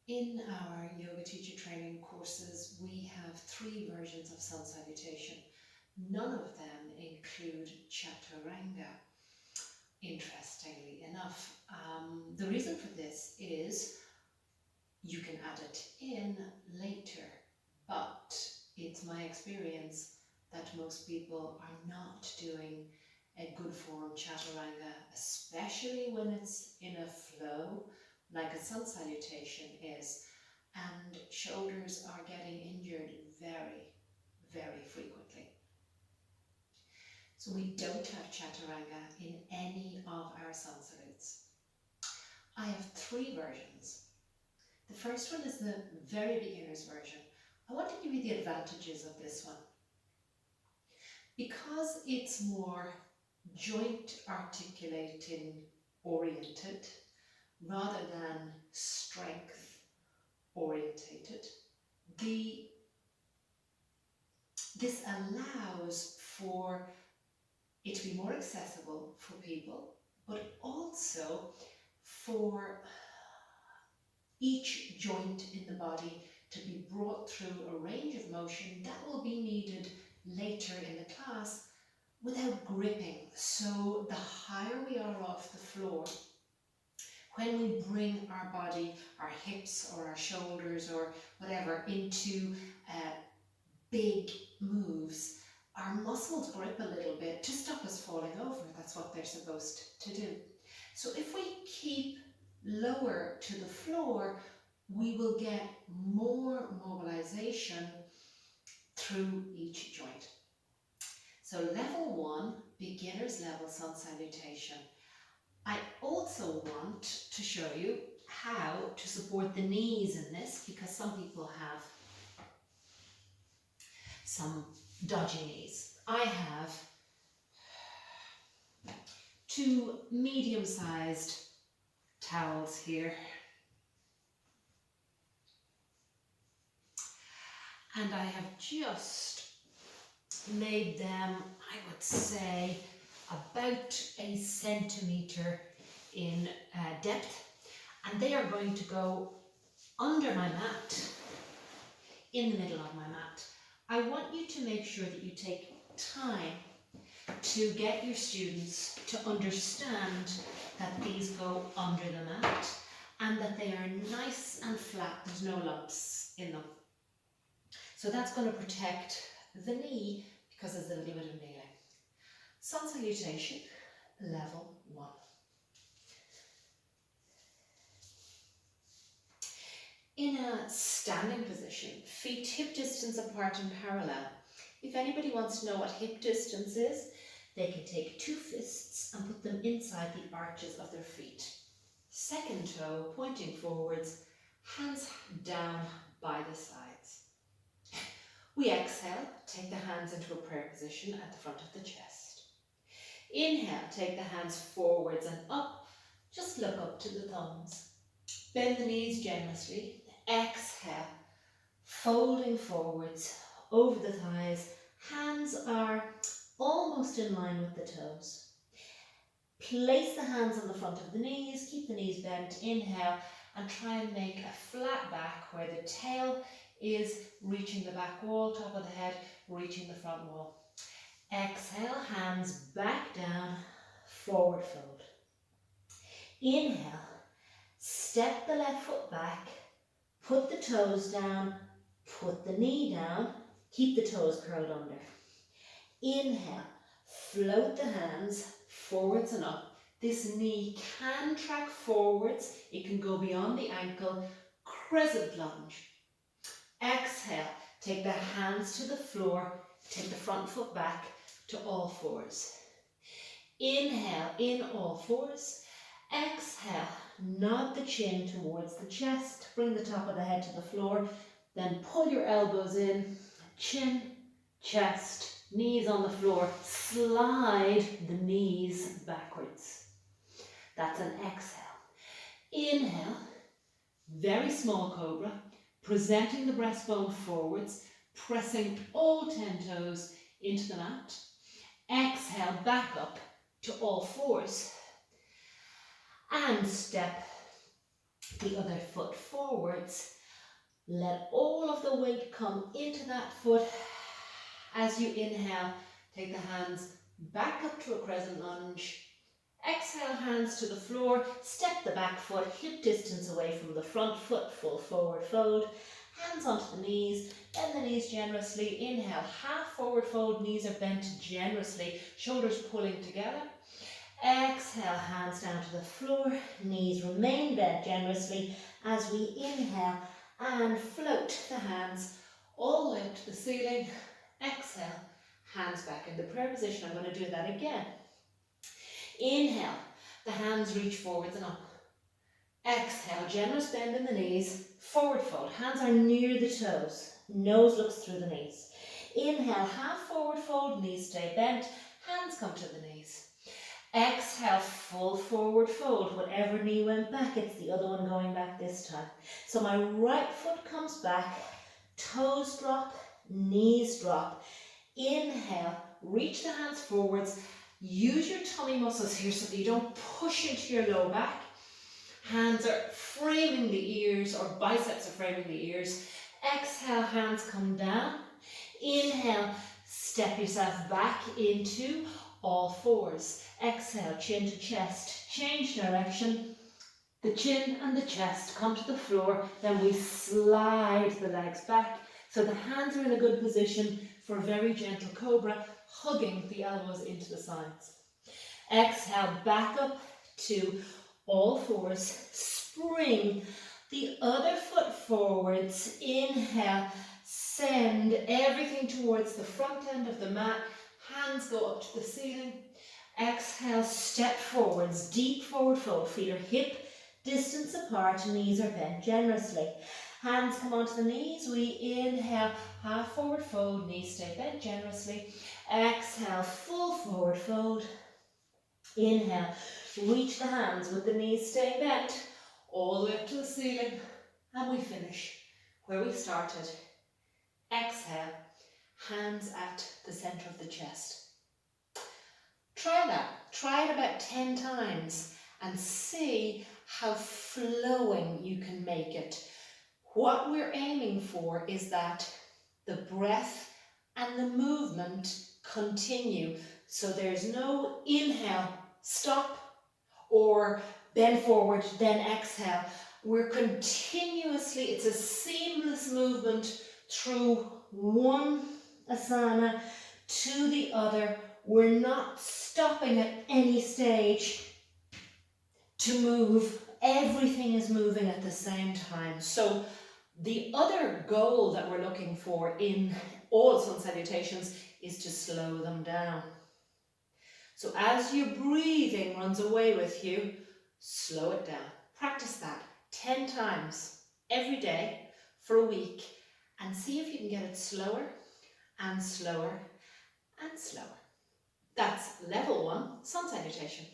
In our yoga teacher training courses, we have 3 versions of sun salutation. None of them include chaturanga, interestingly enough. The reason for this is you can add it in later, but it's my experience that most people are not doing a good form chaturanga, especially when it's in a flow like a sun salutation is, and shoulders are getting injured very, very frequently. So we don't have chaturanga in any of our sun salutes. I have 3 versions. The first one is the very beginner's version. I want to give you the advantages of this one. Because it's more joint articulating oriented rather than strength orientated, this allows for it to be more accessible for people, but also for each joint in the body to be brought through a range of motion that will be needed later in the class without gripping. So the higher we are off the floor, when we bring our body, our hips or our shoulders or whatever into big moves, our muscles grip a little bit to stop us falling over. That's what they're supposed to do. So if we keep lower to the floor, we will get more mobilization through each joint. So level 1, beginner's level sun salutation. I also want to show you how to support the knees in this, because some people have some dodgy knees. I have 2 medium-sized towels here. And I have just made them, I would say, about a centimetre in depth. And they are going to go under my mat, in the middle of my mat. I want you to make sure that you take time to get your students to understand that these go under the mat and that they are nice and flat, there's no lumps in them. So that's going to protect the knee because there's a little bit of kneeling. Sun salutation, level 1. In a standing position, feet hip distance apart and parallel. If anybody wants to know what hip distance is, they can take 2 fists and put them inside the arches of their feet. Second toe pointing forwards, hands down by the sides. We exhale, take the hands into a prayer position at the front of the chest. Inhale, take the hands forwards and up, just look up to the thumbs. Bend the knees generously. Exhale, folding forwards over the thighs. Hands are almost in line with the toes. Place the hands on the front of the knees, keep the knees bent. Inhale and try and make a flat back where the tail is reaching the back wall, top of the head reaching the front wall. Exhale, hands back down, forward fold. Inhale, step the left foot back, put the toes down, put the knee down, keep the toes curled under. Inhale, float the hands forwards and up. This knee can track forwards, it can go beyond the ankle. Crescent lunge. Exhale, take the hands to the floor, take the front foot back to all fours. Inhale, in all fours. Exhale, nod the chin towards the chest, bring the top of the head to the floor, then pull your elbows in, chin, chest, knees on the floor, slide the knees backwards. That's an exhale. Inhale, very small cobra, presenting the breastbone forwards, pressing all 10 toes into the mat. Exhale, back up to all fours. And step the other foot forwards. Let all of the weight come into that foot. As you inhale, take the hands back up to a crescent lunge. Exhale, hands to the floor. Step the back foot hip distance away from the front foot, full forward fold. Hands onto the knees, bend the knees generously. Inhale, half forward fold, knees are bent generously, shoulders pulling together. Exhale, hands down to the floor, knees remain bent generously as we inhale and float the hands all the way up to the ceiling. Exhale, hands back in the prayer position. I'm going to do that again. Inhale, the hands reach forwards and up. Exhale, generous bend in the knees, forward fold. Hands are near the toes, nose looks through the knees. Inhale, half forward fold, knees stay bent, hands come to the knees. Exhale, full forward fold. Whatever knee went back, it's the other one going back this time. So my right foot comes back, toes drop, knees drop. Inhale, reach the hands forwards. Use your tummy muscles here so that you don't push into your low back. Hands are framing the ears, or biceps are framing the ears. Exhale, hands come down. Inhale, step yourself back into all fours. Exhale, chin to chest. Change direction. The chin and the chest come to the floor. Then we slide the legs back. So the hands are in a good position for a very gentle cobra, hugging the elbows into the sides. Exhale, back up to all fours. Spring the other foot forwards. Inhale, send everything towards the front end of the mat. Hands go up to the ceiling. Exhale, step forwards, deep forward fold. Feet are hip distance apart, knees are bent generously. Hands come onto the knees. We inhale, half forward fold, knees stay bent generously. Exhale, full forward fold. Inhale, reach the hands with the knees staying bent all the way up to the ceiling, and we finish where we started. Exhale, hands at the center of the chest. Try that. Try it about 10 times and see how flowing you can make it. What we're aiming for is that the breath and the movement continue. So there's no inhale, stop, or bend forward, then exhale. We're continuously, it's a seamless movement through one asana to the other. We're not stopping at any stage to move. Everything is moving at the same time. So the other goal that we're looking for in all sun salutations is to slow them down. So as your breathing runs away with you, slow it down. Practice that 10 times every day for a week and see if you can get it slower and slower and slower. That's level 1, sun salutation.